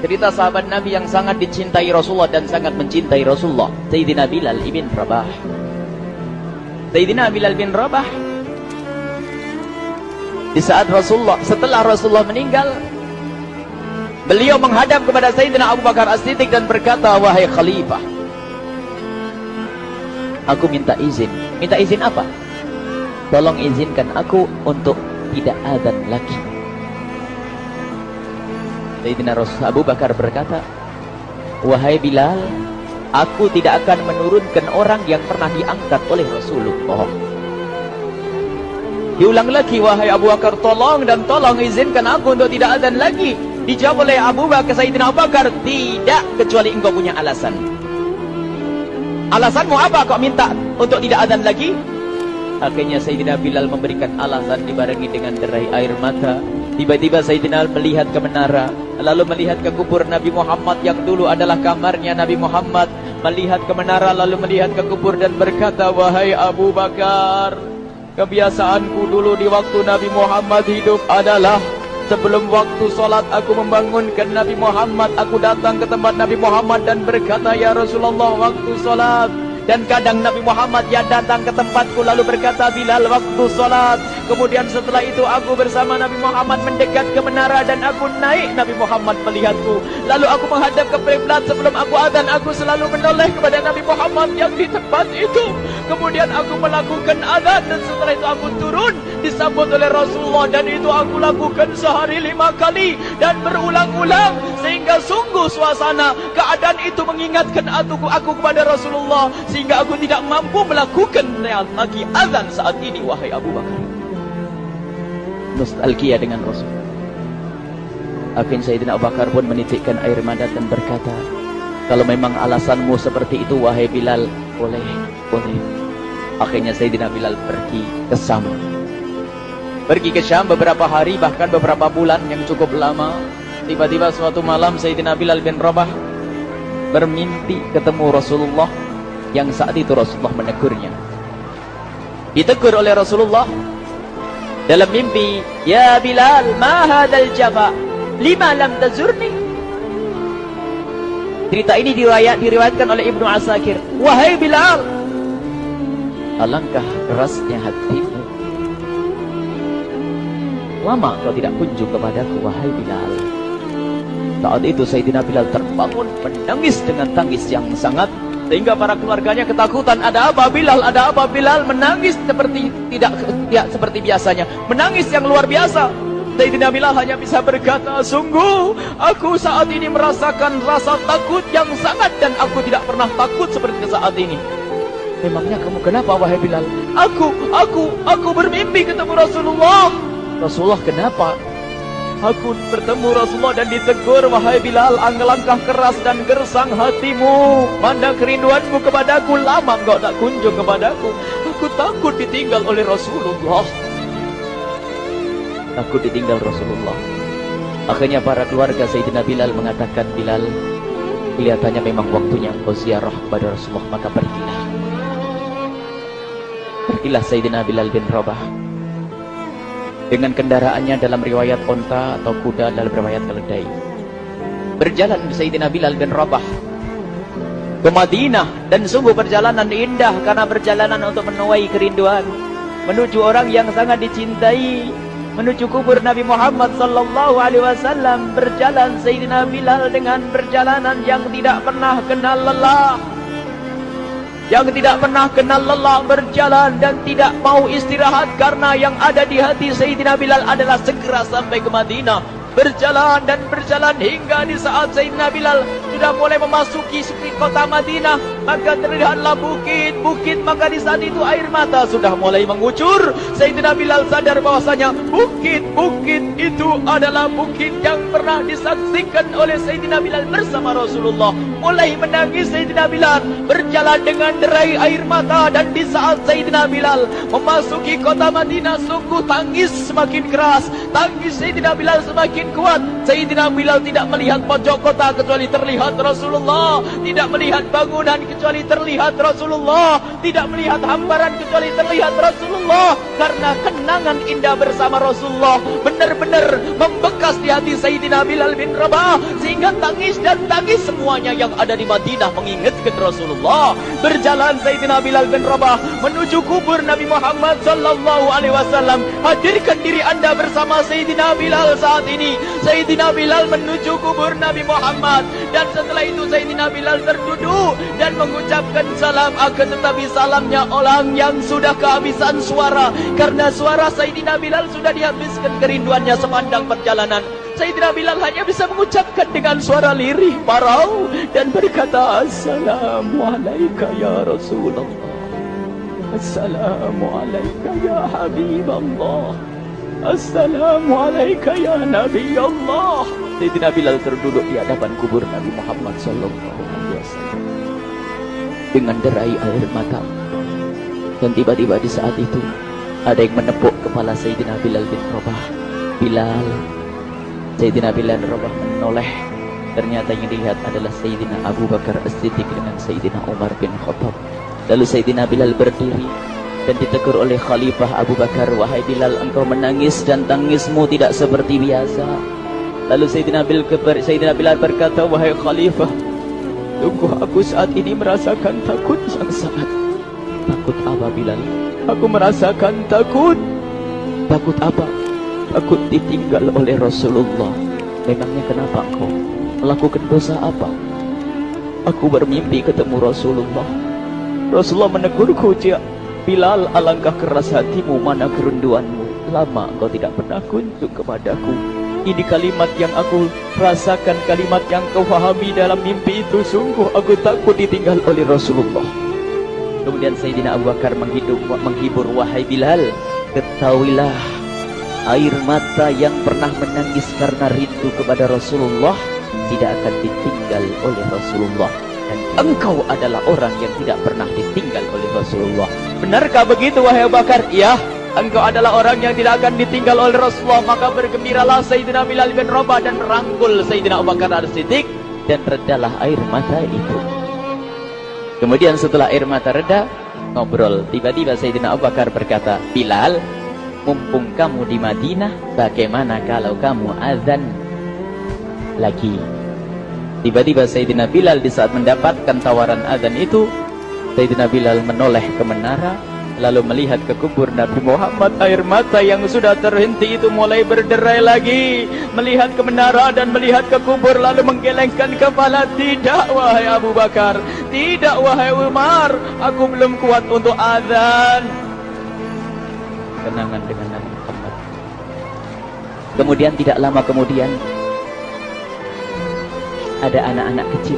Cerita sahabat Nabi yang sangat dicintai Rasulullah dan sangat mencintai Rasulullah, Sayyidina Bilal ibn Rabah. Sayyidina Bilal bin Rabah, di saat setelah Rasulullah meninggal, beliau menghadap kepada Sayyidina Abu Bakar As-Siddiq dan berkata, wahai khalifah, aku minta izin. Minta izin apa? Tolong izinkan aku untuk tidak azan lagi. Sayyidina Abu Bakar berkata, wahai Bilal, aku tidak akan menurunkan orang yang pernah diangkat oleh Rasulullah. Diulang lagi, wahai Abu Bakar, tolong dan tolong izinkan aku untuk tidak azan lagi. Dijawab oleh Abu Bakar, Sayyidina Abu Bakar, tidak, kecuali engkau punya alasan. Alasanmu apa kau minta untuk tidak azan lagi? Akhirnya Sayyidina Bilal memberikan alasan dibarengi dengan derai air mata. Tiba-tiba Sayyidina melihat ke menara, lalu melihat ke kubur Nabi Muhammad yang dulu adalah kamarnya Nabi Muhammad. Melihat ke menara, lalu melihat ke kubur dan berkata, wahai Abu Bakar, kebiasaanku dulu di waktu Nabi Muhammad hidup adalah sebelum waktu sholat aku membangunkan Nabi Muhammad. Aku datang ke tempat Nabi Muhammad dan berkata, ya Rasulullah, waktu sholat. Dan kadang Nabi Muhammad ya datang ke tempatku lalu berkata, Bilal, waktu sholat. Kemudian setelah itu aku bersama Nabi Muhammad mendekat ke menara dan aku naik. Nabi Muhammad melihatku. Lalu aku menghadap ke kiblat. Sebelum aku adzan, aku selalu menoleh kepada Nabi Muhammad yang di tempat itu. Kemudian aku melakukan adzan dan setelah itu aku turun disambut oleh Rasulullah, dan itu aku lakukan sehari 5 kali dan berulang-ulang sehingga sungguh suasana keadaan itu mengingatkan aku kepada Rasulullah, sehingga aku tidak mampu melakukan lagi azan saat ini. Wahai Abu Bakar, nostalgia dengan Rasul. Akhirnya Sayyidina Abu Bakar pun menitikkan air mata dan berkata, kalau memang alasanmu seperti itu wahai Bilal, boleh. Akhirnya Sayyidina Bilal pergi ke Syam. Pergi ke Syam beberapa hari, bahkan beberapa bulan yang cukup lama. Tiba-tiba suatu malam Sayyidina Bilal bin Rabah bermimpi ketemu Rasulullah, yang saat itu Rasulullah menegurnya. Ditegur oleh Rasulullah dalam mimpi, ya Bilal, ma hadzal jafa, lima lam tazurni. Cerita ini diriwayatkan oleh Ibnu Asakir. Wahai Bilal, alangkah kerasnya hatimu, lama kau tidak kunjung kepadaku wahai Bilal. Saat itu Sayyidina Bilal terbangun menangis dengan tangis yang sangat, sehingga para keluarganya ketakutan. Ada apa Bilal? Ada apa Bilal? Menangis seperti tidak seperti biasanya, menangis yang luar biasa. Sayyidina Bilal hanya bisa berkata, sungguh aku saat ini merasakan rasa takut yang sangat, dan aku tidak pernah takut seperti saat ini. Memangnya kamu kenapa wahai Bilal? Aku bermimpi ketemu Rasulullah. Rasulullah kenapa? Aku bertemu Rasulullah dan ditegur, wahai Bilal, langkah keras dan gersang hatimu, mana kerinduanmu kepadaku, lama engkau tak kunjung kepadaku. Aku takut ditinggal oleh Rasulullah. Takut ditinggal Rasulullah. Akhirnya para keluarga Sayyidina Bilal mengatakan, Bilal, kelihatannya memang waktunya engkau ziarah kepada Rasulullah, maka pergilah. Pergilah Sayyidina Bilal bin Rabah dengan kendaraannya, dalam riwayat onta atau kuda, dalam riwayat keledai. Berjalan Sayyidina Bilal bin Rabah ke Madinah, dan sungguh perjalanan indah karena perjalanan untuk menuai kerinduan, menuju orang yang sangat dicintai, menuju kubur Nabi Muhammad sallallahu alaihi wasallam. Berjalan Sayyidina Bilal dengan perjalanan yang tidak pernah kenal lelah, berjalan dan tidak mau istirahat, karena yang ada di hati Sayyidina Bilal adalah segera sampai ke Madinah. Berjalan dan berjalan hingga di saat Sayyidina Bilal sudah mulai memasuki kota Madinah, maka terlihatlah bukit-bukit. Maka di saat itu air mata sudah mulai mengucur. Sayyidina Bilal sadar bahwasanya bukit-bukit itu adalah bukit yang pernah disaksikan oleh Sayyidina Bilal bersama Rasulullah. mulai menangis Sayyidina Bilal, berjalan dengan derai air mata. Dan di saat Sayyidina Bilal memasuki kota Madinah, sungguh tangis semakin keras, tangis Sayyidina Bilal semakin kuat. Sayyidina Bilal tidak melihat pojok kota kecuali terlihat Rasulullah, tidak melihat bangunan kecuali terlihat Rasulullah, tidak melihat hamparan kecuali terlihat Rasulullah. Karena kenangan indah bersama Rasulullah benar-benar membekas di hati Sayyidina Bilal bin Rabah, sehingga tangis dan tangis semuanya yang ada di Madinah mengingatkan Rasulullah. Berjalan Sayyidina Bilal bin Rabah menuju kubur Nabi Muhammad sallallahu alaihi wasallam. Hadirkan diri Anda bersama Sayyidina Bilal saat ini. Sayyidina Bilal menuju kubur Nabi Muhammad, dan setelah itu Sayyidina Bilal terduduk dan mengucapkan salam. Akan tetapi salamnya orang yang sudah kehabisan suara, karena suara Sayyidina Bilal sudah dihabiskan kerinduannya sepanjang perjalanan. Sayyidina Bilal hanya bisa mengucapkan dengan suara lirih parau dan berkata, Assalamualaikum ya Rasulullah, Assalamualaikum ya Habiballah, Assalamualaikum ya Nabi Allah. Sayyidina Bilal terduduk di hadapan kubur Nabi Muhammad sallallahu alaihi wasallam dengan derai air mata. Dan tiba-tiba di saat itu ada yang menepuk kepala Sayyidina Bilal bin Rabah. Bilal. Sayyidina Bilal bin Rabah menoleh. Ternyata yang dilihat adalah Sayyidina Abu Bakar As-Siddiq dengan Sayyidina Umar bin Khattab. Lalu Sayyidina Bilal berdiri dan ditegur oleh Khalifah Abu Bakar, wahai Bilal, engkau menangis dan tangismu tidak seperti biasa. Lalu Sayyidina Bilal berkata, wahai Khalifah, sungguh aku saat ini merasakan takut yang sangat. Takut apa Bilal? Aku merasakan takut. Takut apa? Takut ditinggal oleh Rasulullah. Memangnya kenapa engkau? Melakukan dosa apa? Aku bermimpi ketemu Rasulullah. Rasulullah menegurku, Bilal, alangkah keras hatimu, mana kerinduanmu. Lama engkau tidak pernah kunjung kepadaku. Ini kalimat yang aku rasakan, kalimat yang kau fahami dalam mimpi itu. Sungguh aku takut ditinggal oleh Rasulullah. Kemudian Sayyidina Abu Bakar menghibur, wahai Bilal, ketahuilah, air mata yang pernah menangis karena rindu kepada Rasulullah tidak akan ditinggal oleh Rasulullah. Dan engkau adalah orang yang tidak pernah ditinggal oleh Rasulullah. Benarkah begitu wahai Abu Bakar? Ya, engkau adalah orang yang tidak akan ditinggal oleh Rasulullah. Maka bergembiralah Sayyidina Bilal bin Rabah dan merangkul Sayyidina Abu Bakar As-Siddiq, dan redalah air mata itu. Kemudian setelah air mata reda, ngobrol. Tiba-tiba Sayyidina Abu Bakar berkata, Bilal, mumpung kamu di Madinah, bagaimana kalau kamu azan lagi? Tiba-tiba Sayyidina Bilal di saat mendapatkan tawaran azan itu, Sayyidina Bilal menoleh ke menara, lalu melihat ke kubur Nabi Muhammad. Air mata yang sudah terhenti itu mulai berderai lagi. Melihat ke menara dan melihat ke kubur, lalu menggelengkan kepala. Tidak wahai Abu Bakar, tidak wahai Umar, aku belum kuat untuk azan. Kenangan dengan Nabi Muhammad. Kemudian tidak lama kemudian ada anak-anak kecil.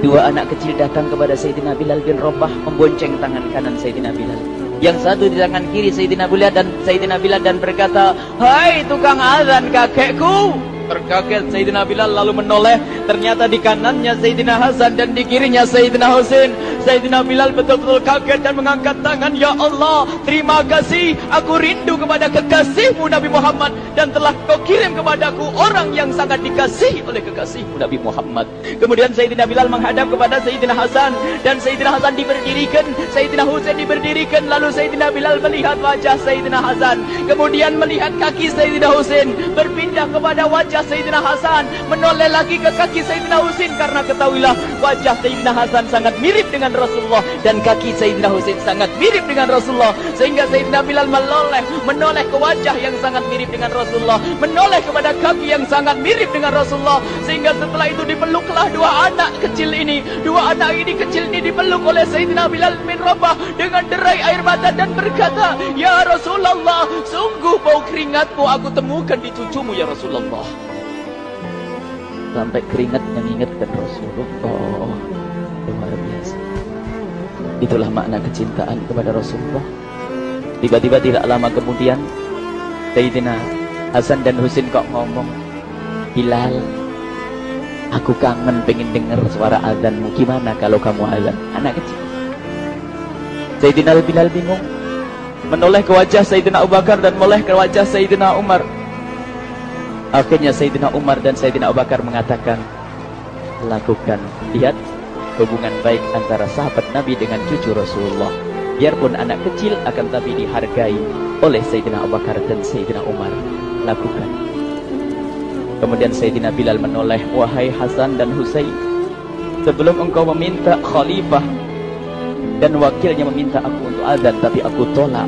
Dua anak kecil datang kepada Sayyidina Bilal bin Rabah, membonceng tangan kanan Sayyidina Bilal. Yang satu di tangan kiri Sayyidina Bilal dan berkata, hai tukang azan kakekku. Terkaget Sayyidina Bilal lalu menoleh. Ternyata di kanannya Sayyidina Hasan dan di kirinya Sayyidina Husain. Sayyidina Bilal betul-betul kaget dan mengangkat tangan. Ya Allah, terima kasih. Aku rindu kepada kekasihmu Nabi Muhammad, dan telah kau kirim kepadaku orang yang sangat dikasihi oleh kekasihmu Nabi Muhammad. Kemudian Sayyidina Bilal menghadap kepada Sayyidina Hasan, dan Sayyidina Hasan diberdirikan, Sayyidina Husain diberdirikan. Lalu Sayyidina Bilal melihat wajah Sayyidina Hasan, kemudian melihat kaki Sayyidina Husain, berpindah kepada wajah Sayyidina Hasan, menoleh lagi ke kaki Sayyidina Husain. Karena ketahuilah, wajah Sayyidina Hasan sangat mirip dengan Rasulullah, dan kaki Sayyidina Husain sangat mirip dengan Rasulullah. Sehingga Sayyidina Bilal menoleh ke wajah yang sangat mirip dengan Rasulullah, menoleh kepada kaki yang sangat mirip dengan Rasulullah. Sehingga setelah itu dipeluklah dua anak kecil ini. Dua anak ini kecil ini dipeluk oleh Sayyidina Bilal bin Rabah dengan derai air mata dan berkata, ya Rasulullah, sungguh bau keringatmu aku temukan di cucumu ya Rasulullah. Sampai keringat mengingatkan Rasulullah. Luar biasa. Itulah makna kecintaan kepada Rasulullah. Tiba-tiba tidak lama kemudian Sayyidina Hasan dan Husain kok ngomong, Bilal, Aku kangen pengen dengar suara azanmu. Gimana kalau kamu azan? Anak kecil. Sayyidina Bilal bingung. Menoleh ke wajah Sayyidina Abu Bakar dan menoleh ke wajah Sayyidina Umar. Akhirnya Sayyidina Umar dan Sayyidina Abu Bakar mengatakan, lakukan. Lihat hubungan baik antara sahabat Nabi dengan cucu Rasulullah. Biarpun anak kecil akan tapi dihargai oleh Sayyidina Abu Bakar dan Sayyidina Umar. Lakukan. Kemudian Sayyidina Bilal menoleh, wahai Hasan dan Husain, sebelum engkau meminta khalifah dan wakilnya meminta aku untuk azan, tapi aku tolak.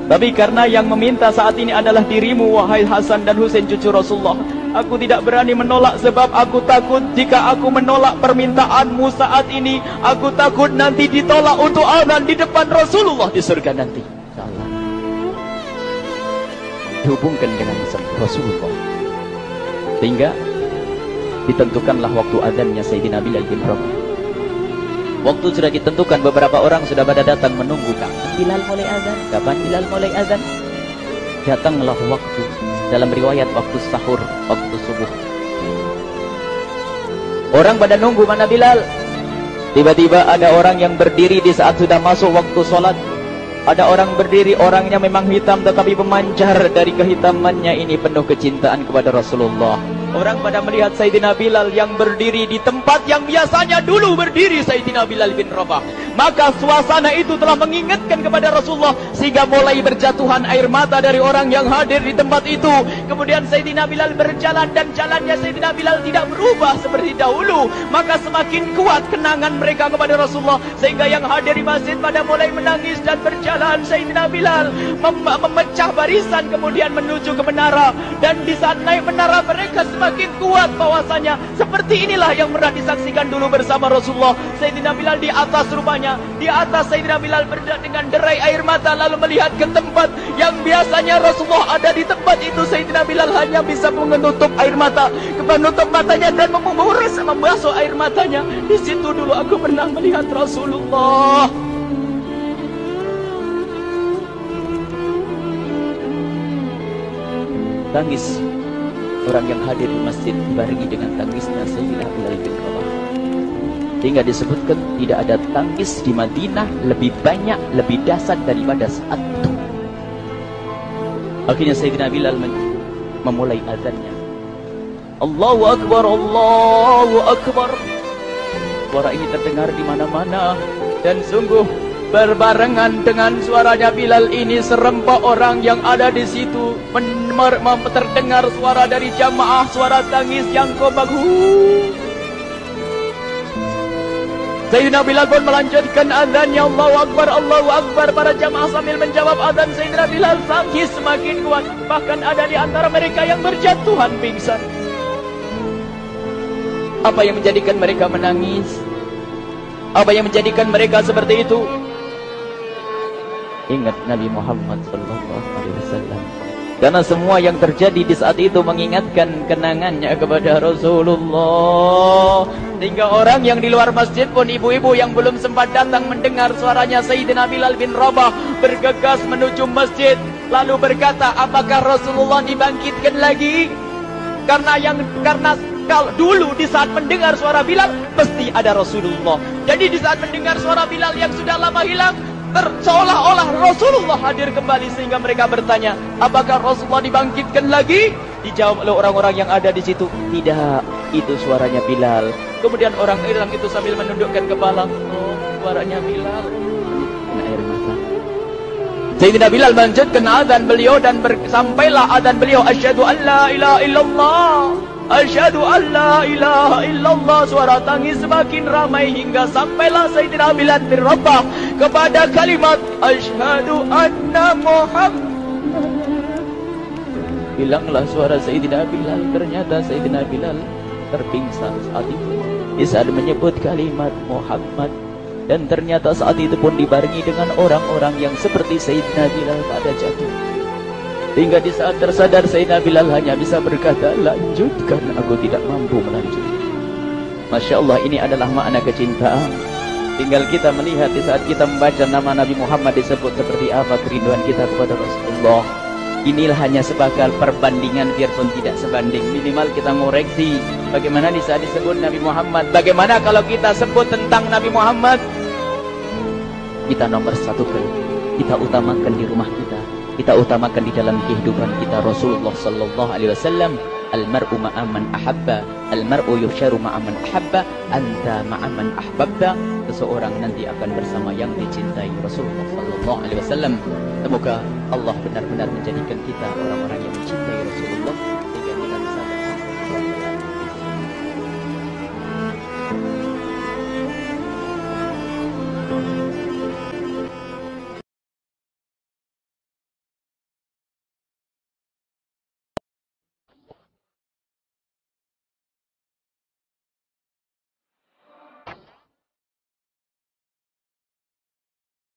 Tapi karena yang meminta saat ini adalah dirimu, wahai Hasan dan Husain cucu Rasulullah, aku tidak berani menolak sebab aku takut jika aku menolak permintaanmu saat ini, aku takut nanti ditolak untuk azan di depan Rasulullah di surga nanti. Insyaallah. Dihubungkan dengan Rasulullah. Sehingga ditentukanlah waktu azannya Sayyidina Bilal bin Rabah. Waktu sudah ditentukan, beberapa orang sudah pada datang menunggu. Kapan Bilal mulai azan? Kapan Bilal mulai azan? Datanglah waktu, dalam riwayat waktu sahur, waktu subuh. Orang pada nunggu mana Bilal. Tiba-tiba ada orang yang berdiri di saat sudah masuk waktu sholat. Ada orang berdiri, orangnya memang hitam tetapi memancar dari kehitamannya ini penuh kecintaan kepada Rasulullah. Orang pada melihat Sayyidina Bilal yang berdiri di tempat yang biasanya dulu berdiri Sayyidina Bilal bin Rabah. Maka suasana itu telah mengingatkan kepada Rasulullah sehingga mulai berjatuhan air mata dari orang yang hadir di tempat itu. Kemudian Sayyidina Bilal berjalan dan jalannya Sayyidina Bilal tidak berubah seperti dahulu. Maka semakin kuat kenangan mereka kepada Rasulullah sehingga yang hadir di masjid pada mulai menangis dan berjalan. Sayyidina Bilal memecah barisan kemudian menuju ke menara, dan di saat naik menara mereka semakin kuat bahwasanya seperti inilah yang pernah disaksikan dulu bersama Rasulullah. Sayyidina Bilal di atas rupanya, di atas Sayyidina Bilal berada dengan derai air mata lalu melihat ke tempat yang biasanya Rasulullah ada di tempat itu. Sayyidina Bilal hanya bisa menutup air mata, menutup matanya dan membasuh air matanya. Di situ dulu aku pernah melihat Rasulullah. Tangis orang yang hadir di masjid dibarengi dengan tangisnya Sayyidina Bilal bin Rabah. Hingga disebutkan tidak ada tangis di Madinah lebih banyak, lebih dahsyat daripada saat itu. Akhirnya Sayyidina Bilal memulai azannya. Allahu Akbar, Allahu Akbar. Suara ini terdengar di mana-mana dan sungguh berbarengan dengan suaranya Bilal ini serempak orang yang ada di situ terdengar suara dari jamaah, suara tangis yang kompak. Sayyidina Bilal pun melanjutkan azannya. Allahu Akbar, Allahu Akbar. Para jamaah sambil menjawab azan Sayyidina Bilal tangis semakin kuat. Bahkan ada di antara mereka yang berjatuhan pingsan. Apa yang menjadikan mereka menangis? Apa yang menjadikan mereka seperti itu? Ingat Nabi Muhammad SAW. Karena semua yang terjadi di saat itu mengingatkan kenangannya kepada Rasulullah. Sehingga orang yang di luar masjid pun, ibu-ibu yang belum sempat datang mendengar suaranya Sayyidina Bilal bin Rabah bergegas menuju masjid. Lalu berkata, apakah Rasulullah dibangkitkan lagi? Karena kalau dulu di saat mendengar suara Bilal pasti ada Rasulullah. Jadi di saat mendengar suara Bilal yang sudah lama hilang, seolah-olah Rasulullah hadir kembali sehingga mereka bertanya, apakah Rasulullah dibangkitkan lagi? Dijawab oleh orang-orang yang ada di situ, tidak, itu suaranya Bilal. Kemudian orang itu sambil menundukkan kepala, oh, suaranya Bilal. Air mata. Sayyidina Bilal melanjutkan azan beliau dan sampailah azan beliau, asyhadu an la ilaha illallah, asyhadu an la ilaha illallah. Suara tangis semakin ramai hingga sampailah Sayyidina Bilal bin Rabah kepada kalimat asyhadu anna Muhammad. Hilanglah suara Sayyidina Bilal. Ternyata Sayyidina Bilal terpingsan saat itu di saat menyebut kalimat Muhammad. Dan ternyata saat itu pun dibarengi dengan orang-orang yang seperti Sayyidina Bilal pada jatuh. Hingga di saat tersadar Sayyidina Bilal hanya bisa berkata, lanjutkan, aku tidak mampu melanjutkan. Masya Allah, ini adalah makna kecintaan. Tinggal kita melihat di saat kita membaca nama Nabi Muhammad disebut seperti apa kerinduan kita kepada Rasulullah. Inilah hanya sebagai perbandingan biarpun tidak sebanding. Minimal kita ngoreksi bagaimana di saat disebut Nabi Muhammad. Bagaimana kalau kita sebut tentang Nabi Muhammad? Kita nomor satukan, kita utamakan di rumah kita utamakan di dalam kehidupan kita. Rasulullah sallallahu alaihi wasallam, almar'u ma'aman ahabba, almar'u yusharu ma'aman ahabba, anta ma'aman ahbabta. Seseorang nanti akan bersama yang dicintai. Rasulullah sallallahu alaihi wasallam. Semoga Allah benar-benar menjadikan kita orang-orang yang mencintai